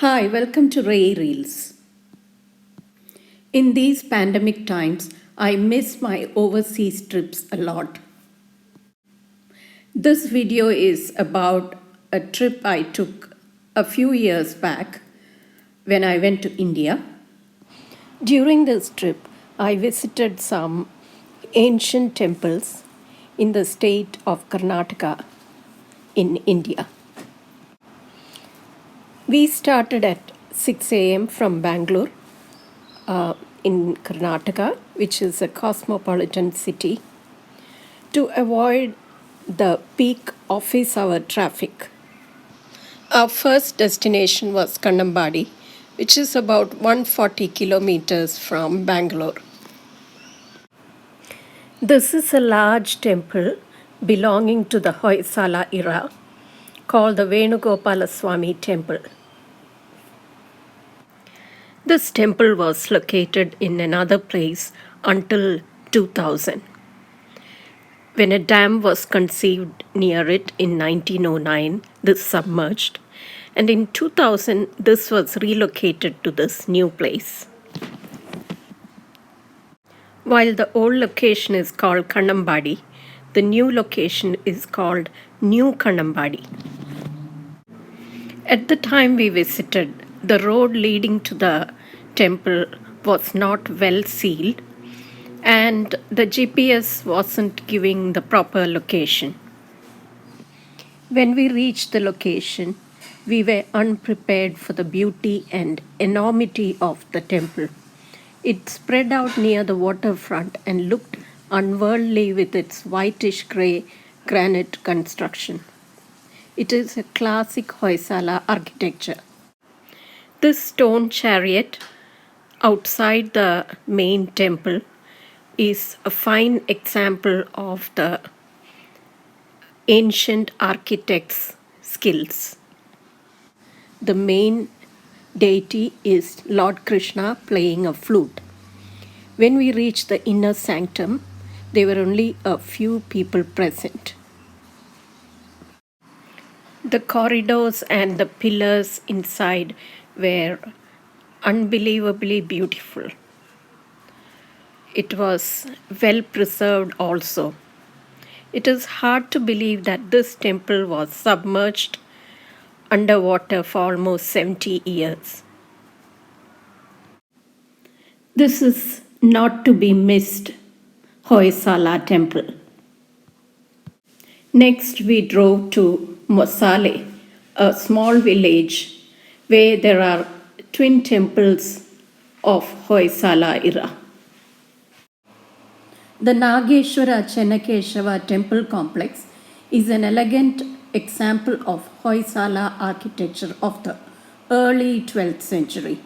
Hi, welcome to Ray Reels. In these pandemic times, I miss my overseas trips a lot. This video is about a trip I took a few years back when I went to India. During this trip, I visited some ancient temples in the state of Karnataka in India. We started at 6 a.m. from Bangalore in Karnataka, which is a cosmopolitan city, to avoid the peak office hour traffic. Our first destination was Kannambadi, which is about 140 kilometers from Bangalore. This is a large temple belonging to the Hoysala era called the Venugopala Swami Temple. This temple was located in another place until 2000, when a dam was conceived near it in 1909. This submerged, and in 2000 this was relocated to this new place. While the old location is called Kannambadi, the new location is called New Kannambadi. At the time we visited, the road leading to the temple was not well sealed, and the GPS wasn't giving the proper location. When we reached the location, we were unprepared for the beauty and enormity of the temple. It spread out near the waterfront and looked unworldly with its whitish grey granite construction. It is a classic Hoysala architecture. This stone chariot outside the main temple is a fine example of the ancient architect's skills. The main deity is Lord Krishna playing a flute. When we reached the inner sanctum, there were only a few people present. The corridors and the pillars inside were unbelievably beautiful. It was well preserved also. It is hard to believe that this temple was submerged underwater for almost 70 years. This is not to be missed Hoysala temple. Next, we drove to Mosale, a small village where there are twin temples of Hoysala era. The Nageshwara Chennakeshava temple complex is an elegant example of Hoysala architecture of the early 12th century.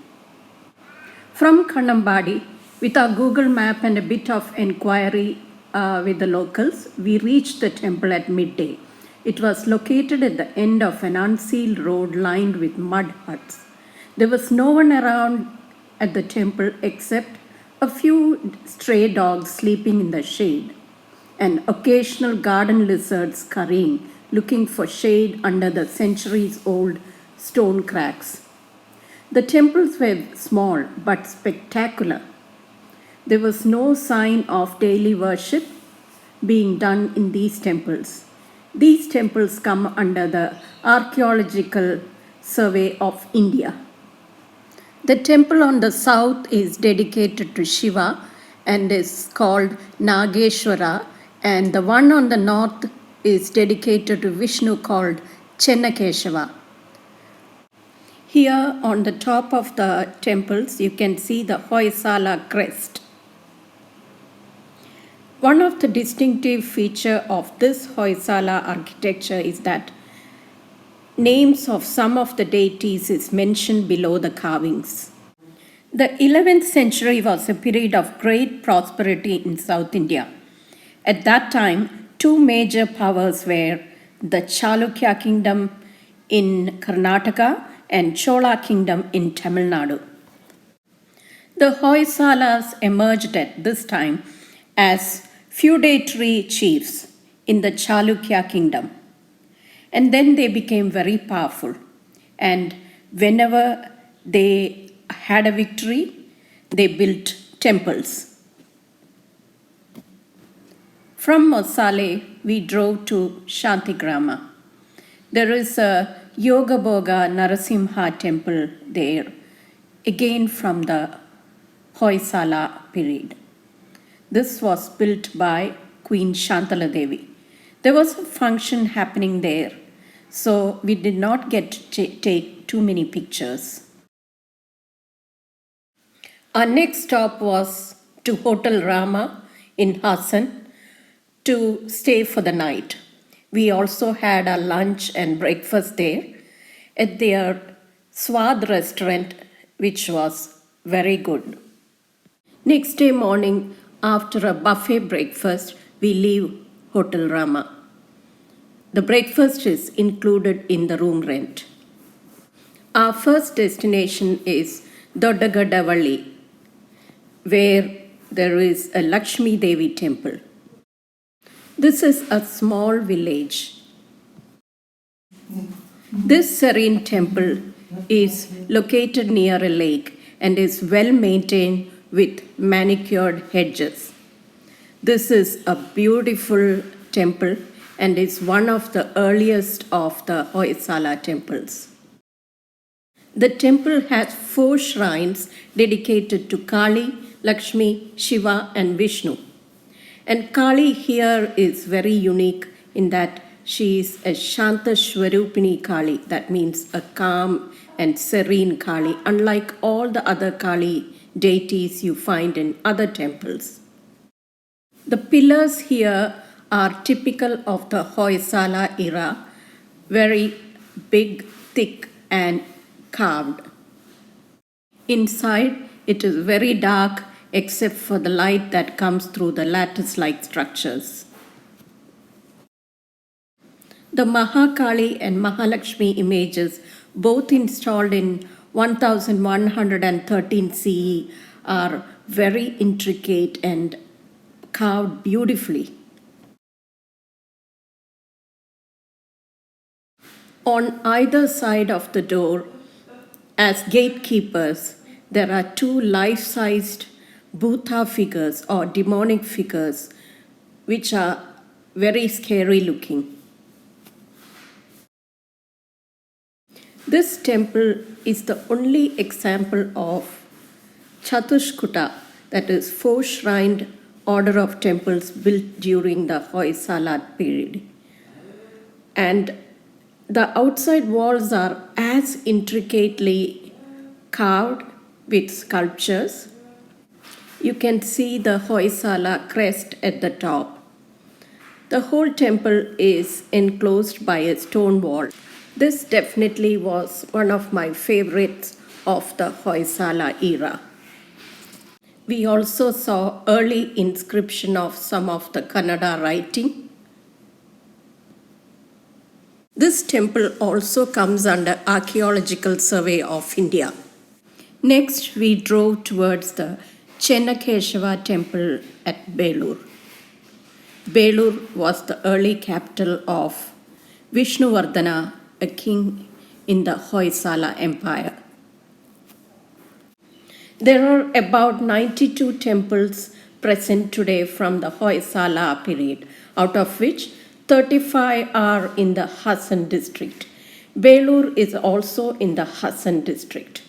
From Kannambadi, with our Google map and a bit of enquiry with the locals, we reached the temple at midday. It was located at the end of an unsealed road lined with mud huts. There was no one around at the temple except a few stray dogs sleeping in the shade, and occasional garden lizards scurrying, looking for shade under the centuries-old stone cracks. The temples were small but spectacular. There was no sign of daily worship being done in these temples. These temples come under the Archaeological Survey of India. The temple on the south is dedicated to Shiva and is called Nageshwara, and the one on the north is dedicated to Vishnu called Chennakeshava. Here on the top of the temples you can see the Hoysala crest. One of the distinctive features of this Hoysala architecture is that names of some of the deities is mentioned below the carvings. The 11th century was a period of great prosperity in South India. At that time, two major powers were the Chalukya kingdom in Karnataka and Chola kingdom in Tamil Nadu. The Hoysalas emerged at this time as feudatory chiefs in the Chalukya kingdom. And then they became very powerful, and whenever they had a victory, they built temples. From Mosale, we drove to Shantigrama. There is a Yogaboga Narasimha temple there, again from the Hoysala period. This was built by Queen Shantala Devi. There was a function happening there, so we did not get to take too many pictures. Our next stop was to Hotel Rama in Hassan to stay for the night. We also had our lunch and breakfast there at their Swad restaurant, which was very good. Next day morning, after a buffet breakfast, we leave Hotel Rama. The breakfast is included in the room rent. Our first destination is Doddagadavalli, where there is a Lakshmi Devi temple. This is a small village. This serene temple is located near a lake and is well maintained with manicured hedges. This is a beautiful temple and is one of the earliest of the Hoysala temples. The temple has 4 shrines dedicated to Kali, Lakshmi, Shiva, and Vishnu. And Kali here is very unique in that she is a Shanta Shwarupini Kali, that means a calm and serene Kali, unlike all the other Kali deities you find in other temples. The pillars here are typical of the Hoysala era, very big, thick, and carved. Inside, it is very dark except for the light that comes through the lattice-like structures. The Mahakali and Mahalakshmi images, both installed in 1113 CE, are very intricate and carved beautifully. On either side of the door, as gatekeepers, there are 2 life-sized Bhutha figures or demonic figures, which are very scary looking. This temple is the only example of Chatushkuta, that is 4-shrined order of temples built during the Hoysala period. And the outside walls are as intricately carved with sculptures. You can see the Hoysala crest at the top. The whole temple is enclosed by a stone wall. This definitely was one of my favorites of the Hoysala era. We also saw early inscription of some of the Kannada writing. This temple also comes under Archaeological Survey of India. Next, we drove towards the Chennakeshava temple at Belur. Belur was the early capital of Vishnuvardhana, a king in the Hoysala Empire. There are about 92 temples present today from the Hoysala period, out of which 35 are in the Hassan district. Belur is also in the Hassan district.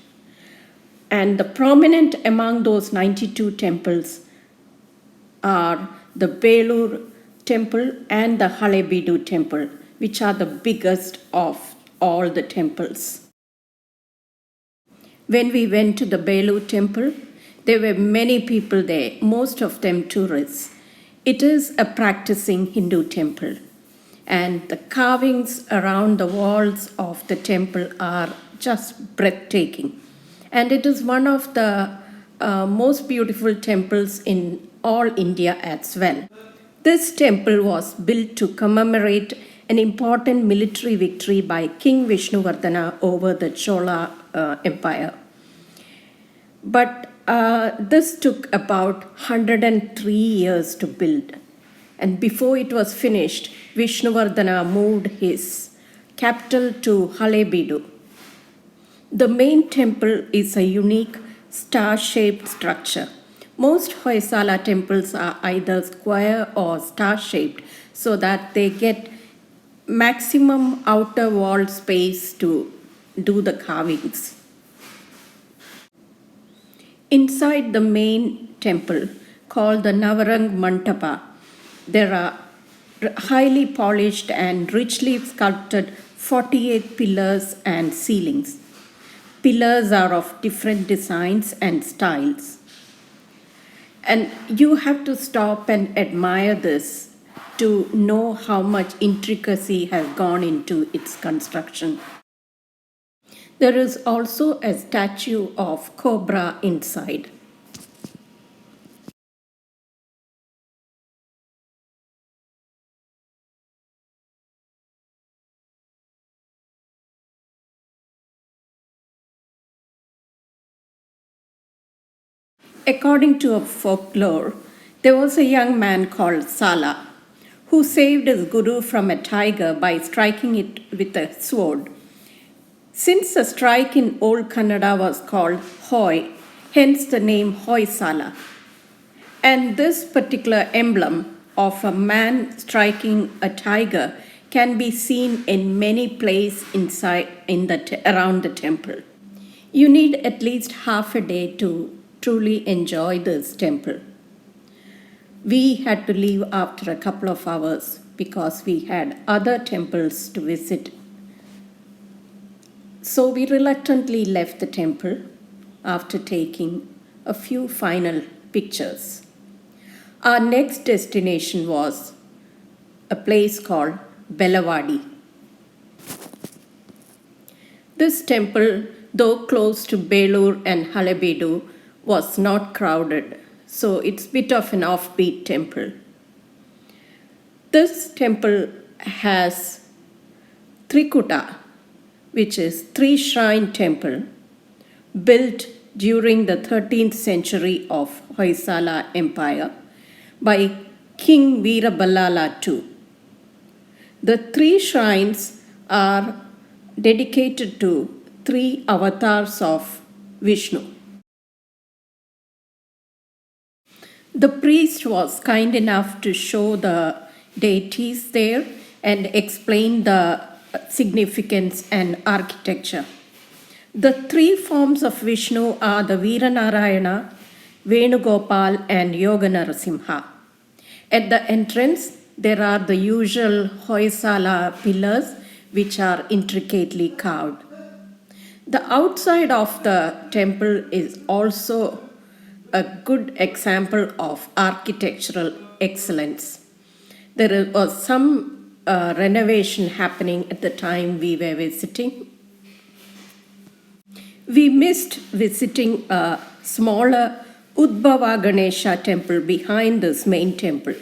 And the prominent among those 92 temples are the Belur temple and the Halebeedu temple, which are the biggest of all the temples. When we went to the Belur temple, there were many people there, most of them tourists. It is a practicing Hindu temple, and the carvings around the walls of the temple are just breathtaking. And it is one of the most beautiful temples in all India as well. This temple was built to commemorate an important military victory by King Vishnuvardhana over the Chola Empire. But this took about 103 years to build. And before it was finished, Vishnuvardhana moved his capital to Halebeedu. The main temple is a unique star-shaped structure. Most Hoysala temples are either square or star-shaped so that they get maximum outer wall space to do the carvings. Inside the main temple, called the Navarang Mantapa, there are highly polished and richly sculpted 48 pillars and ceilings. Pillars are of different designs and styles. And you have to stop and admire this to know how much intricacy has gone into its construction. There is also a statue of cobra inside. According to a folklore, there was a young man called Sala who saved his guru from a tiger by striking it with a sword. Since the strike in Old Kannada was called Hoy, hence the name Hoysala. And this particular emblem of a man striking a tiger can be seen in many places around the temple. You need at least half a day to truly enjoy this temple. We had to leave after a couple of hours because we had other temples to visit. So we reluctantly left the temple after taking a few final pictures. Our next destination was a place called Belawadi. This temple, though close to Belur and Halebeedu, was not crowded, so it's a bit of an offbeat temple. This temple has Trikuta, which is three-shrine temple, built during the 13th century of Hoysala Empire by King Veeraballala II. The three shrines are dedicated to three avatars of Vishnu. The priest was kind enough to show the deities there and explain the significance and architecture. The three forms of Vishnu are the Veeranarayana, Venugopal, and Yoga Narasimha. At the entrance, there are the usual Hoysala pillars which are intricately carved. The outside of the temple is also a good example of architectural excellence. There was some renovation happening at the time we were visiting. We missed visiting a smaller Udbhava Ganesha temple behind this main temple.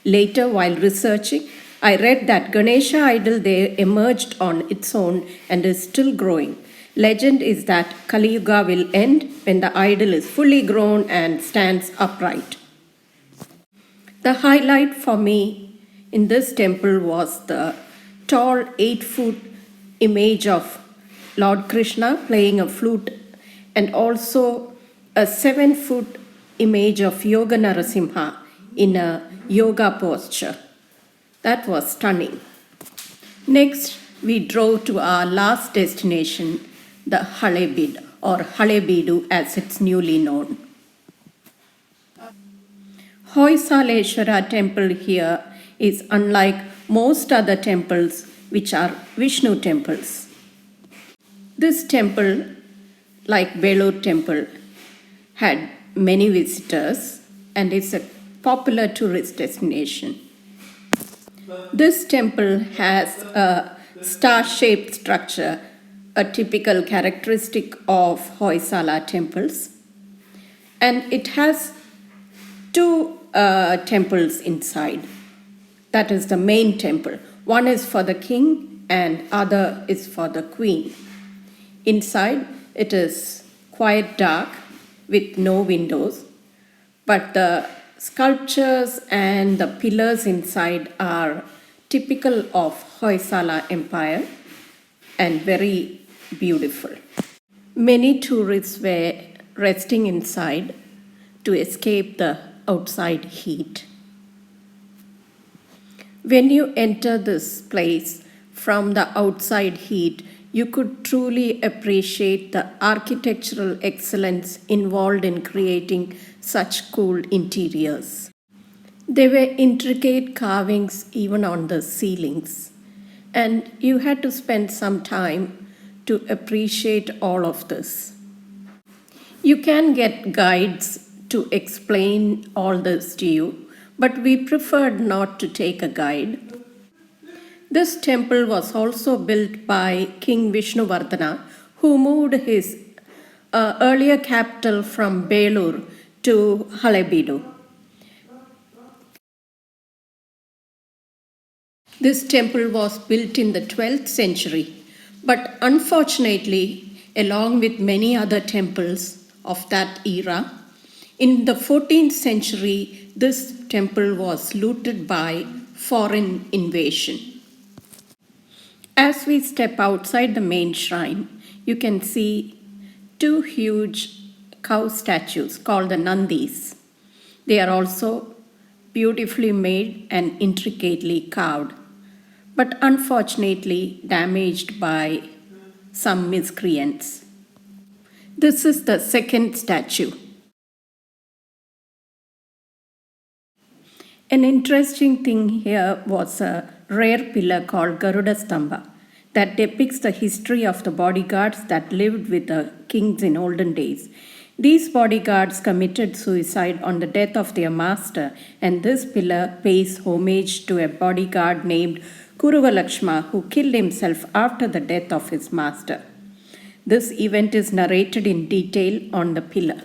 Later, while researching, I read that Ganesha idol there emerged on its own and is still growing. Legend is that Kali Yuga will end when the idol is fully grown and stands upright. The highlight for me in this temple was the tall 8-foot image of Lord Krishna playing a flute and also a 7-foot image of Yoga Narasimha in a yoga posture. That was stunning. Next, we drove to our last destination, the Halebeedu or Halebeedu as it's newly known. Hoysaleshwara temple here is unlike most other temples which are Vishnu temples. This temple, like Belur temple, had many visitors and is a popular tourist destination. This temple has a star-shaped structure, a typical characteristic of Hoysala temples. And it has two temples inside. That is the main temple. One is for the king and other is for the queen. Inside it is quite dark with no windows, but the sculptures and the pillars inside are typical of Hoysala Empire and very beautiful. Many tourists were resting inside to escape the outside heat. When you enter this place from the outside heat, you could truly appreciate the architectural excellence involved in creating such cool interiors. There were intricate carvings even on the ceilings, and you had to spend some time to appreciate all of this. You can get guides to explain all this to you, but we preferred not to take a guide. This temple was also built by King Vishnuvardhana, who moved his earlier capital from Belur to Halebeedu. This temple was built in the 12th century, but unfortunately, along with many other temples of that era, in the 14th century, this temple was looted by foreign invasion. As we step outside the main shrine, you can see two huge cow statues called the Nandis. They are also beautifully made and intricately carved, but unfortunately damaged by some miscreants. This is the second statue. An interesting thing here was a rare pillar called Garuda Stamba that depicts the history of the bodyguards that lived with the kings in olden days. These bodyguards committed suicide on the death of their master, and this pillar pays homage to a bodyguard named Kuruva Lakshma who killed himself after the death of his master. This event is narrated in detail on the pillar.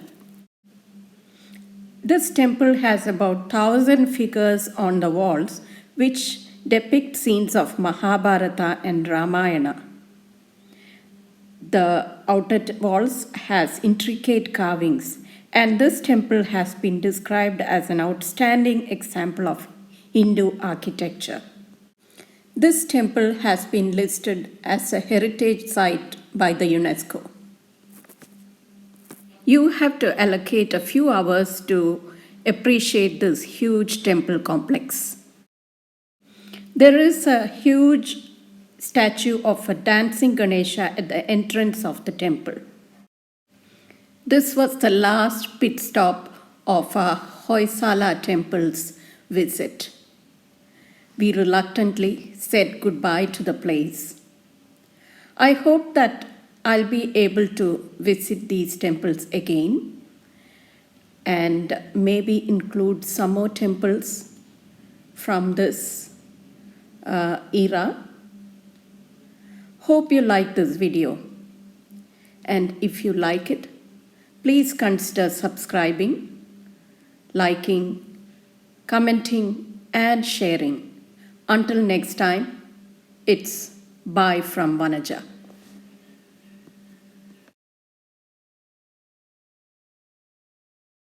This temple has about 1,000 figures on the walls which depict scenes of Mahabharata and Ramayana. The outer walls has intricate carvings, and this temple has been described as an outstanding example of Hindu architecture. This temple has been listed as a heritage site by the UNESCO. You have to allocate a few hours to appreciate this huge temple complex. There is a huge statue of a dancing Ganesha at the entrance of the temple. This was the last pit stop of our Hoysala temple's visit. We reluctantly said goodbye to the place. I hope that I'll be able to visit these temples again and maybe include some more temples from this era. Hope you like this video, and if you like it, please consider subscribing, liking, commenting and sharing. Until next time, it's bye from Vanaja.